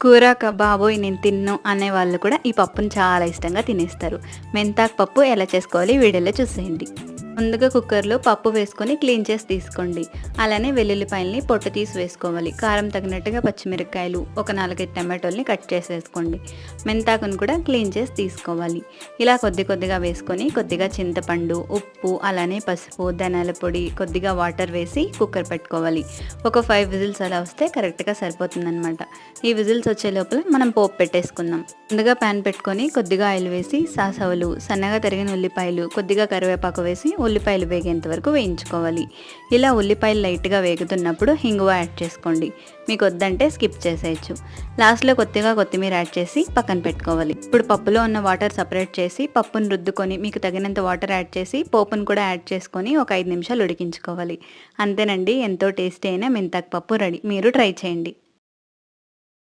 కూరాక బాబోయ్ నేను తిన్ను అనే వాళ్ళు కూడా ఈ పప్పును చాలా ఇష్టంగా తినేస్తారు. మెంతాకు పప్పు ఎలా చేసుకోవాలి వీడియోలో చూసేయండి. ముందుగా కుక్కర్లో పప్పు వేసుకొని క్లీన్ చేసి తీసుకోండి. అలానే వెల్లుల్లిపాయల్ని పొట్టు తీసి వేసుకోవాలి. కారం తగినట్టుగా పచ్చిమిరపకాయలు, ఒక 4, 5 టమాటోల్ని కట్ చేసి వేసుకోండి. మెంతాకును కూడా క్లీన్ చేసి తీసుకోవాలి. ఇలా కొద్దిగా వేసుకొని కొద్దిగా చింతపండు, ఉప్పు, అలానే పసుపు, ధనియాల పొడి, కొద్దిగా వాటర్ వేసి కుక్కర్ పెట్టుకోవాలి. ఒక 5 విజిల్స్ అలా వస్తే కరెక్ట్గా సరిపోతుందన్నమాట. ఈ విజిల్స్ వచ్చే లోపల మనం పోపు పెట్టేసుకుందాం. ముందుగా ప్యాన్ పెట్టుకొని కొద్దిగా ఆయిల్ వేసి సాసవలు, సన్నగా తరిగిన ఉల్లిపాయలు, కొద్దిగా కరివేపాకు వేసి ఉల్లిపాయలు వేగేంత వరకు వేయించుకోవాలి. ఇలా ఉల్లిపాయలు లైట్గా వేగుతున్నప్పుడు హింగువ యాడ్ చేసుకోండి. మీకు వద్దంటే స్కిప్ చేసేయచ్చు. లాస్ట్లో కొద్దిగా కొత్తిమీర యాడ్ చేసి పక్కన పెట్టుకోవాలి. ఇప్పుడు పప్పులో ఉన్న వాటర్ సపరేట్ చేసి పప్పును రుద్దుకొని మీకు తగినంత వాటర్ యాడ్ చేసి పోపును కూడా యాడ్ చేసుకొని ఒక 5 నిమిషాలు ఉడికించుకోవాలి. అంతేనండి, ఎంతో టేస్టీ అయిన మెంతాకు పప్పు రెడీ. మీరు ట్రై చేయండి.